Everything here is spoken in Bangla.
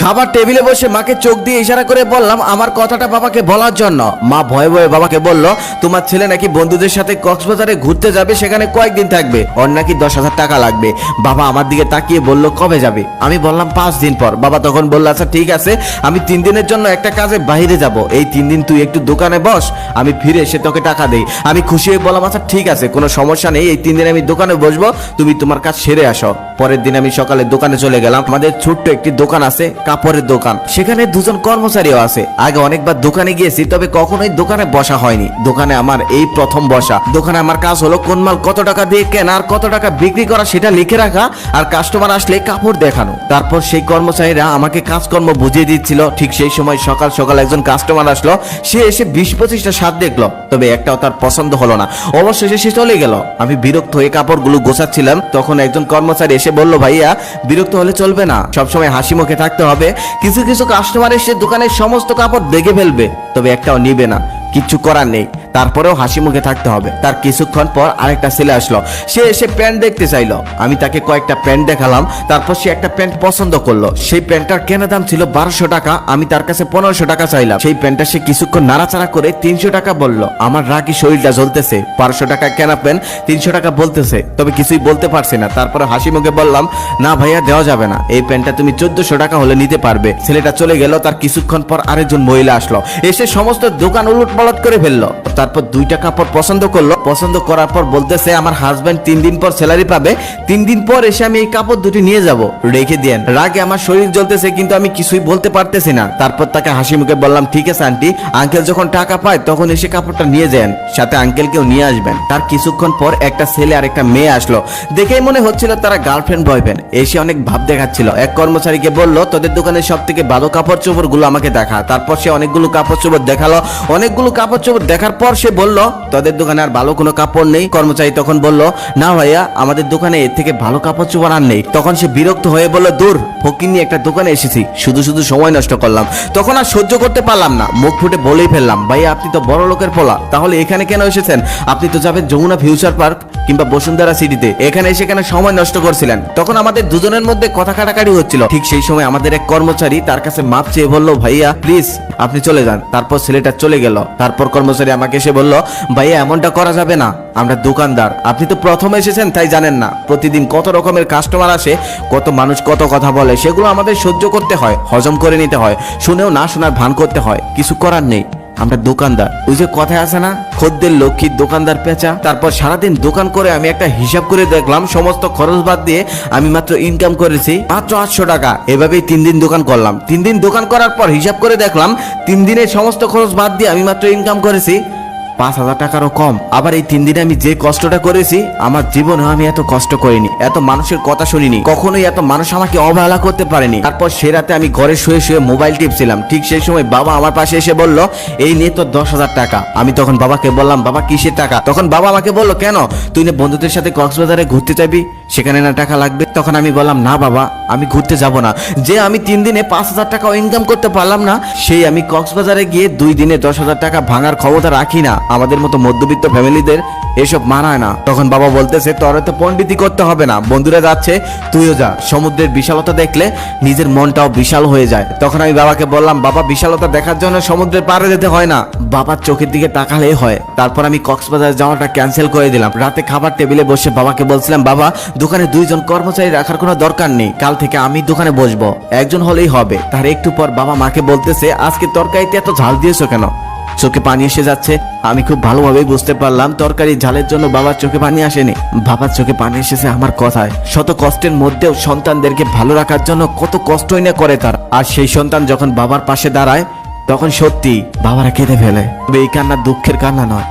খাবার টেবিলে বসে মাকে চোখ দিয়ে ইশারা করে বললাম আমার কথাটা বাবাকে বলার জন্য। মা ভয়ে ভয়ে বাবাকে বলল, তোমার ছেলে নাকি বন্ধুদের সাথে কক্সবাজারে ঘুরতে যাবে, সেখানে কয়েকদিন থাকবে, ওর নাকি 10,000 টাকা লাগবে। বাবা আমার দিকে তাকিয়ে বলল, কবে যাবে? আমি বললাম 5 দিন পর। বাবা তখন বলল, আচ্ছা ঠিক আছে, আমি 3 দিনের জন্য একটা কাজে বাইরে যাব, এই 3 দিন তুই একটু দোকানে বস, আমি ফিরে এসে তোকে টাকা দেই। আমি খুশি হয়ে বললাম, আচ্ছা ঠিক আছে, কোনো সমস্যা নেই, এই 3 দিন আমি দোকানে বসবো, তুমি তোমার কাজ সেরে আসো। পরের দিন আমি সকালে দোকানে চলে গেলাম। আমাদের ছোট্ট একটি দোকান আছে, কাপড়ের দোকান, সেখানে 2 জন কর্মচারীও আছে। আগে অনেকবার দোকানে গিয়েছি, তবে কখনোই দোকানে বসা হয়নি। দোকানে আমার এই প্রথম বসা। দোকানে আমার কাজ হলো কোন মাল কত টাকা দিয়ে কেনা আর কত টাকা বিক্রি করা সেটা লিখে রাখা, আর কাস্টমার আসলে কাপড় দেখানো। তারপর সেই কর্মচারীরা আমাকে কাজকর্ম বুঝিয়ে দিচ্ছিল। ঠিক সেই সময় সকাল সকাল একজন কাস্টমার আসলো, সে এসে 20-25টা শার্ট দেখলো, তবে একটাও তার পছন্দ হলো না। অবশেষে সে চলে গেল। আমি বিরক্ত হয়ে কাপড়গুলো গোছাচ্ছিলাম, তখন একজন কর্মচারী এসে বলল, ভাইয়া বিরক্ত হলে চলবে না, সবসময় হাসি মুখে থাকতে হবে। কিছু কিছু কাস্টমার এসে দোকানের সমস্ত কাপড় দেখে ফেলবে, তবে একটাও নিবে না, কিচ্ছু করার নেই, তারপরেও হাসি মুখে থাকতে হবে। তার কিছুক্ষণ পর আরেকটা ছেলে আসলো, সে এসে প্যান্ট দেখতে চাইলো। আমি তাকে কয়েকটা প্যান্ট দেখালাম, তারপর সে একটা প্যান্ট পছন্দ করলো। সেই প্যান্টটার কেনা দাম ছিল 1200 টাকা, আমি তার কাছে 1500 টাকা চাইলাম। সেই প্যান্টটা সে কিছুক্ষণ নাড়াচাড়া করে 300 টাকা বলল। আমার রাগি শরীরটা জ্বলতেছে, 1200 টাকা কেনা প্যান্ট 300 টাকা বলতেছে, তবে কিছুই বলতে পারছি না। তারপরে হাসি মুখে বললাম, না ভাইয়া দেওয়া যাবে না, এই প্যান্টটা তুমি 1400 টাকা হলে নিতে পারবে। ছেলেটা চলে গেল। তার কিছুক্ষণ পর আরেকজন মহিলা আসলো, এসে সমস্ত দোকান উলটপালট করে ফেললো। তারপর 2টা কাপড় পছন্দ করলো। পছন্দ করার পর বলতেছে, আমার হাজবেন্ড 3 দিন পর স্যালারি পাবে, 3 দিন পর এসে আমি এই কাপড় দুটি নিয়ে যাব, রেখে দেন। রাগে আমার শরীর জ্বলতেছে, কিন্তু আমি কিছুই বলতে পারতেছি না। তারপর তাকে হাসি মুখে বললাম, ঠিক আছে আন্টি, আঙ্কেল যখন টাকা পায় তখন এসে কাপড়টা নিয়ে যান, সাথে আঙ্কেলকেও নিয়ে আসবেন। তার কিছুক্ষণ পর একটা ছেলে আর একটা মেয়ে আসলো, দেখেই মনে হচ্ছিল তারা গার্লফ্রেন্ড বয়ফ্রেন্ড। এসে অনেক ভাব দেখাচ্ছিল। এক কর্মচারীকে বলল, তোদের দোকানের সব থেকে ভালো কাপড় চোপড় গুলো আমাকে দেখা। তারপর সে অনেকগুলো কাপড় চোপড় দেখালো। অনেকগুলো কাপড় চোপড় দেখার পর সে বলল, তোদের দোকানে আর ভালো কোনো কাপড় নেই? কর্মচারী তখন বলল, না ভাইয়া, আমাদের দোকানে এর থেকে ভালো কাপড় চোপড় আর নেই। তখন সে বিরক্ত হয়ে বলল, দূর, ফকির নিয়ে একটা দোকানে এসেছি, শুধু শুধু সময় নষ্ট করলাম। তখন আর সহ্য করতে পারলাম না, মুখ ফুটে বলেই ফেললাম, ভাইয়া আপনি তো বড় লোকের পোলা, তাহলে এখানে কেন এসেছেন? আপনি তো যাবেন যমুনা ফিউচার পার্ক কিংবা বসুন্ধরা সিটিতে, এখানে এসে কেন সময় নষ্ট করছিলেন? তখন আমাদের দুজনের মধ্যে কথা কাটাকাটি হচ্ছিল। ঠিক সেই সময় আমাদের এক কর্মচারী তার কাছে মাপ চেয়ে বলল, ভাইয়া প্লিজ আপনি চলে যান। তারপর ছেলেটা চলে গেল। তারপর কর্মচারী আমাকে এসে বলল, ভাইয়া এমনটা করা যাবে না, আমরা দোকানদার, আপনি তো প্রথম এসেছেন তাই জানেন না, প্রতিদিন কত রকমের কাস্টমার আসে, কত মানুষ কত কথা বলে, সেগুলো আমাদের সহ্য করতে হয়, হজম করে নিতে হয়, শুনেও না শোনার ভান করতে হয়, কিছু করার নেই, আমরা দোকানদার। ওই যে কথায় আছে না, খদ্দের লক্ষ্মী দোকানদার পেঁচা। তারপর সারাদিন দোকান করে আমি একটা হিসাব করে দেখলাম, সমস্ত খরচ বাদ দিয়ে আমি মাত্র ইনকাম করেছি মাত্র 800 টাকা। এভাবেই 3 দিন দোকান করলাম। 3 দিন দোকান করার পর হিসাব করে দেখলাম 3 দিনের সমস্ত খরচ বাদ দিয়ে আমি মাত্র ইনকাম করেছি 5000 টাকারও কম। আবার এই 3 দিনে আমি যে কষ্টটা করেছি, আমার জীবনে আমি এত কষ্ট করিনি, এত মানুষের কথা শুনিনি, কখনোই এত মানুষ আমাকে অবহেলা করতে পারেনি। তারপর সে রাতে আমি ঘরে শুয়ে শুয়ে মোবাইল টিপছিলাম। ঠিক সেই সময় বাবা আমার পাশে এসে বলল, এই নিয়ে তোর 10,000 টাকা। আমি তখন বাবাকে বললাম, বাবা কিসের টাকা? তখন বাবা আমাকে বলল, কেন, তুই না বন্ধুদের সাথে কক্সবাজারে ঘুরতে যাবি, সেখানে না টাকা লাগবে? তখন আমি বললাম, না বাবা, আমি ঘুরতে যাব না। যে আমি 3 দিনে 5000 টাকাও ইনকাম করতে পারলাম না, সেই আমি কক্সবাজারে গিয়ে 2 দিনে 10,000 টাকা ভাঙার ক্ষমতা রাখি না। আমাদের মতো মধ্যবিত্ত ফ্যামিলিদের এসব মানায় না। তখন বাবা বলতেছে, তোর তো পণ্ডিতি করতে হবে না, বন্ধুরা যাচ্ছে তুইও যা, সমুদ্রের বিশালতা দেখলে নিজের মনটাও বিশাল হয়ে যায়। তখন আমি বাবাকে বললাম, বাবা বিশালতা দেখার জন্য সমুদ্রের পাড়ে যেতে হয় না, বাবার চোখের দিকে তাকালেই হয়। তারপর আমি কক্সবাজার যাওয়াটা ক্যান্সেল করে দিলাম। রাতে খাবার টেবিলে বসে বাবাকে বলছিলাম, বাবা দোকানে 2 জন কর্মচারী রাখার কোনো দরকার নেই, কাল থেকে আমি দোকানে বসবো, একজন হলেই হবে। তার একটু পর বাবা মাকে বলতেছে, আজকে তরকারিতে এত ঝাল দিয়েছো কেন? চোখে পানি এসে যাচ্ছে। আমি খুব ভালোভাবেই বুঝতে পারলাম তরকারি ঝালের জন্য বাবার চোখে পানি আসেনি, বাবার চোখে পানি এসেছে আমার কথায়। শত কষ্টের মধ্যেও সন্তানদেরকে ভালো রাখার জন্য কত কষ্টই না করে তার। আর সেই সন্তান যখন বাবার পাশে দাঁড়ায়, তখন সত্যি বাবারা কেঁদে ফেলে। তবে এই কান্না দুঃখের কান্না নয়,